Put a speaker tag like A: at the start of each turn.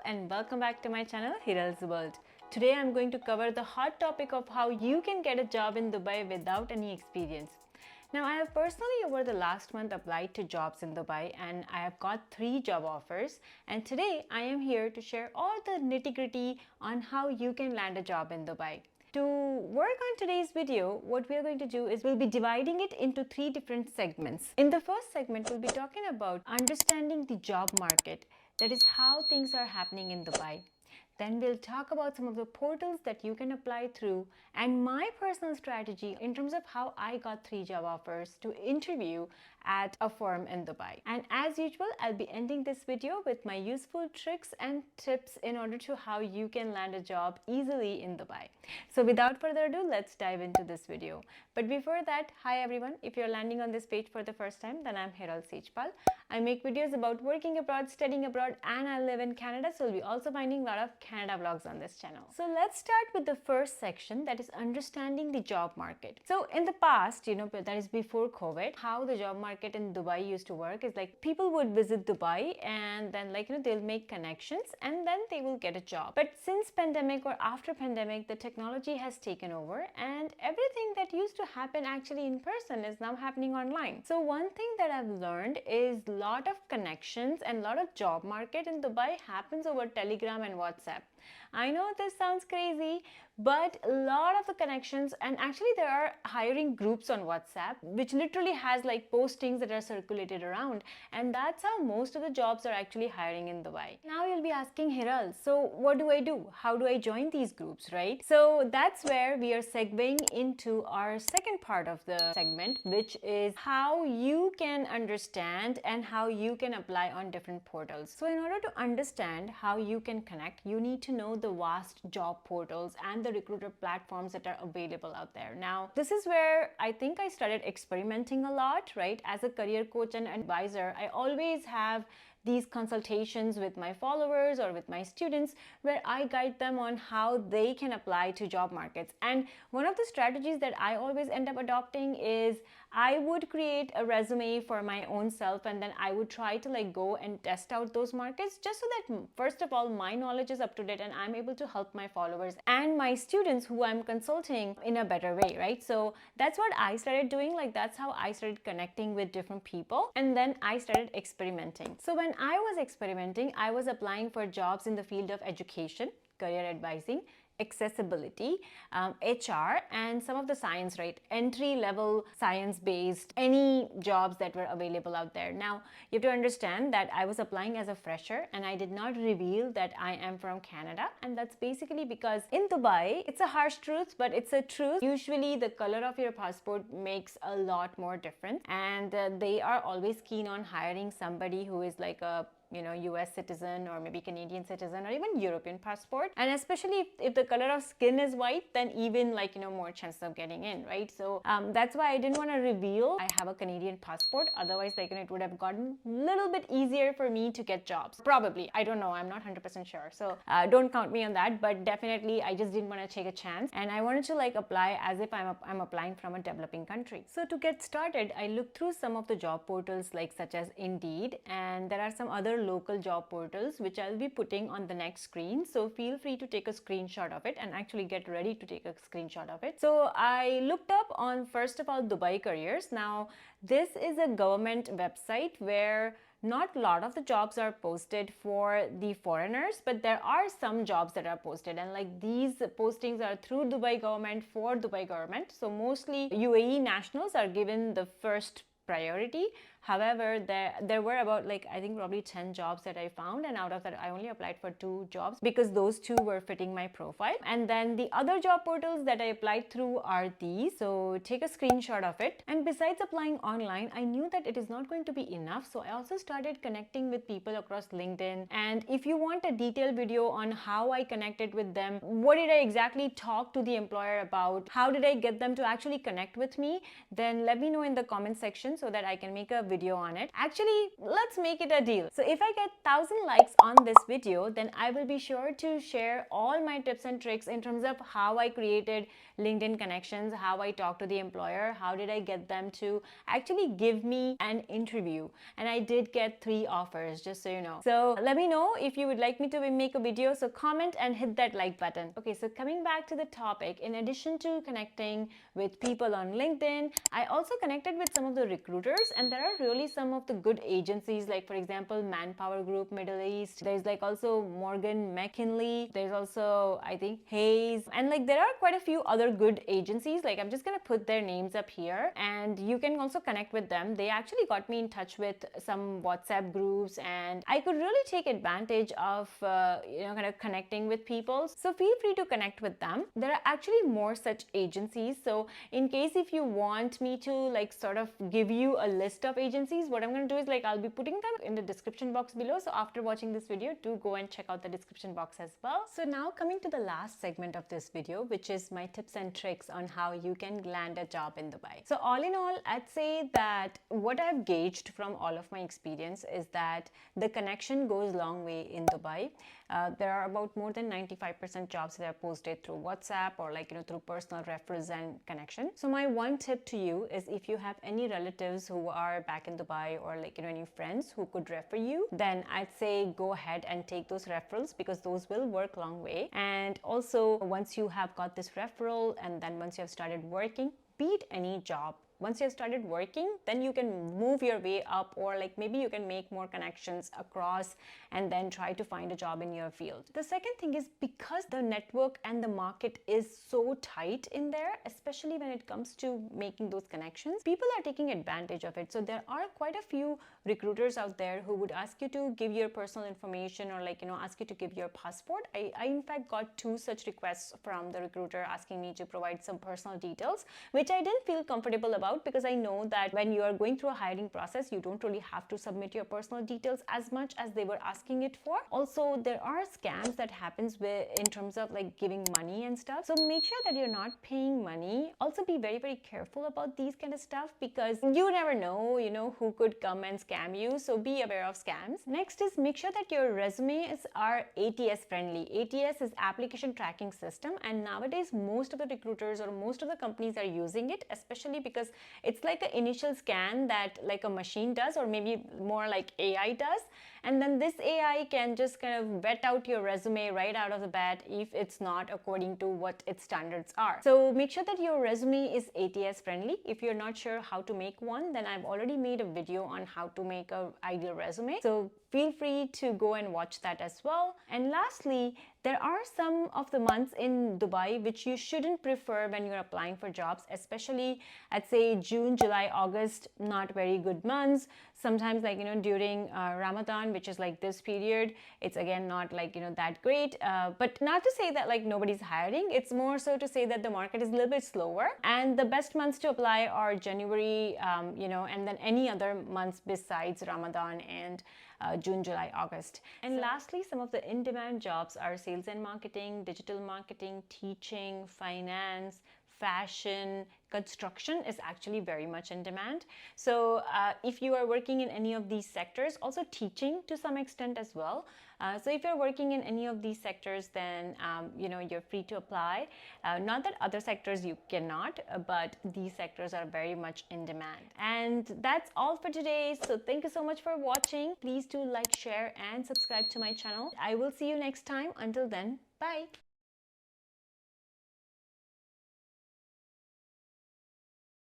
A: and welcome back to my channel HiralsWorld. Today I'm going to cover the hot topic of how you can get a job in Dubai without any experience. Now, I have personally over the last month applied to jobs in Dubai and I have got 3 job offers, and today I am here to share all the nitty-gritty on how you can land a job in Dubai. To work on today's video, what we are going to do is we'll be dividing it into 3 different segments. In the first segment, we'll be talking about understanding the job market, that is how things are happening in Dubai. Then we'll talk about some of the portals that you can apply through and my personal strategy in terms of how I got 3 job offers to interview at a firm in Dubai. And as usual, I'll be ending this video with my useful tricks and tips in order to how you can land a job easily in Dubai. So without further ado, let's dive into this video. But before that, hi everyone. If you're landing on this page for the first time, then I'm HiralsWorld. I make videos about working abroad, studying abroad, and I live in Canada, so you'll be also finding a lot of Canada vlogs on this channel. So let's start with the first section, that is understanding the job market. So in the past, that is before COVID, how the job market in Dubai used to work is like people would visit Dubai and then they'll make connections and then they will get a job. But since pandemic or after pandemic, the technology has taken over and everything that used to happen actually in person is now happening online. So one thing that I've learned is a lot of connections and a lot of job market in Dubai happens over Telegram and WhatsApp. I know this sounds crazy, but a lot of the connections, and actually there are hiring groups on WhatsApp which literally has postings that are circulated around, and that's how most of the jobs are actually hiring in Dubai. Now you'll be asking, Hiral, so what do I do? How do I join these groups, right? So that's where we are segueing into our second part of the segment, which is how you can understand and how you can apply on different portals. So in order to understand how you can connect, you need to know the vast job portals and the recruiter platforms that are available out there. Now, this is where I think I started experimenting a lot, right? As a career coach and advisor, I always have these consultations with my followers or with my students where I guide them on how they can apply to job markets. And one of the strategies that I always end up adopting is I would create a resume for my own self and then I would try to go and test out those markets just so that first of all my knowledge is up to date and I'm able to help my followers and my students who I'm consulting in a better way, right? So that's what I started doing. That's how I started connecting with different people, and then I started experimenting. So when I was experimenting, I was applying for jobs in the field of education, career advising, accessibility, HR, and some of the science, right? Entry-level science-based, any jobs that were available out there. Now, you have to understand that I was applying as a fresher and I did not reveal that I am from Canada. And that's basically because in Dubai, it's a harsh truth, but it's a truth. Usually, the color of your passport makes a lot more difference. And they are always keen on hiring somebody who is a US citizen or maybe Canadian citizen or even European passport. And especially if the color of skin is white, then even more chance of getting in, right? So that's why I didn't want to reveal I have a Canadian passport. Otherwise, it would have gotten a little bit easier for me to get jobs. Probably. I don't know. I'm not 100% sure. So don't count me on that. But definitely, I just didn't want to take a chance. And I wanted to apply as if I'm applying from a developing country. So to get started, I looked through some of the job portals such as Indeed, and there are some other local job portals which I'll be putting on the next screen, so feel free to take a screenshot of it and actually get ready to take a screenshot of it. So I looked up on, first of all, Dubai Careers. Now this is a government website where not a lot of the jobs are posted for the foreigners, but there are some jobs that are posted, and these postings are through Dubai government for Dubai government. So mostly UAE nationals are given the first priority. However, there were about I think probably 10 jobs that I found, and out of that I only applied for 2 jobs because those 2 were fitting my profile. And then the other job portals that I applied through are these. So take a screenshot of it. And besides applying online, I knew that it is not going to be enough. So I also started connecting with people across LinkedIn. And if you want a detailed video on how I connected with them, what did I exactly talk to the employer about, how did I get them to actually connect with me, then let me know in the comment section so that I can make a video video on it. Actually, let's make it a deal. So if I get 1,000 likes on this video, then I will be sure to share all my tips and tricks in terms of how I created LinkedIn connections, how I talked to the employer, how did I get them to actually give me an interview. And I did get 3 offers, just so you know. So let me know if you would like me to make a video. So comment and hit that like button. Okay, so coming back to the topic, in addition to connecting with people on LinkedIn, I also connected with some of the recruiters, and there are really some of the good agencies, like for example Manpower Group Middle East. There's like also Morgan McKinley. There's also I think Hayes, and like there are quite a few other good agencies. Like I'm just gonna put their names up here, and you can also connect with them. They actually got me in touch with some WhatsApp groups, and I could really take advantage of kind of connecting with people. So feel free to connect with them. There are actually more such agencies. So in case if you want me to like sort of give you a list of agencies, what I'm going to do is like I'll be putting them in the description box below. So after watching this video, do go and check out the description box as well. So now coming to the last segment of this video, which is my tips and tricks on how you can land a job in Dubai. So all in all, I'd say that what I've gauged from all of my experience is that the connection goes a long way in Dubai. There are about more than 95% jobs that are posted through WhatsApp or like through personal referrals and connection. So my one tip to you is if you have any relatives who are back in Dubai or like any friends who could refer you, then I'd say go ahead and take those referrals, because those will work long way. And also once you have got this referral and then once you have started working, be it any job, once you have started working, then you can move your way up, or like maybe you can make more connections across and then try to find a job in your field. The second thing is, because the network and the market is so tight in there, especially when it comes to making those connections, people are taking advantage of it. So there are quite a few recruiters out there who would ask you to give your personal information, or like ask you to give your passport. I in fact got 2 such requests from the recruiter asking me to provide some personal details, which I didn't feel comfortable about, because I know that when you are going through a hiring process, you don't really have to submit your personal details as much as they were asking it for. Also, there are scams that happens in terms of like giving money and stuff. So make sure that you're not paying money. Also be very, very careful about these kind of stuff, because you never know, who could come and scam you. So be aware of scams. Next is make sure that your resumes are ATS friendly. ATS is application tracking system, and nowadays most of the recruiters or most of the companies are using it, especially because it's like an initial scan that like a machine does, or maybe more like AI does. And then this AI can just kind of vet out your resume right out of the bat if it's not according to what its standards are. So make sure that your resume is ATS friendly. If you're not sure how to make one, then I've already made a video on how to make an ideal resume. So feel free to go and watch that as well. And lastly, there are some of the months in Dubai which you shouldn't prefer when you're applying for jobs, especially I'd say June, July, August, not very good months. Sometimes like, during Ramadan, which is like this period, it's again not like, that great. But not to say that like nobody's hiring. It's more so to say that the market is a little bit slower. And the best months to apply are January, and then any other months besides Ramadan and June, July, August. And lastly, some of the in-demand jobs are sales and marketing, digital marketing, teaching, finance, fashion, construction is actually very much in demand. So if you are working in any of these sectors, also teaching to some extent as well. So if you're working in any of these sectors, then you're free to apply. Not that other sectors you cannot, but these sectors are very much in demand. And that's all for today. So thank you so much for watching. Please do like, share, and subscribe to my channel. I will see you next time. Until then, bye.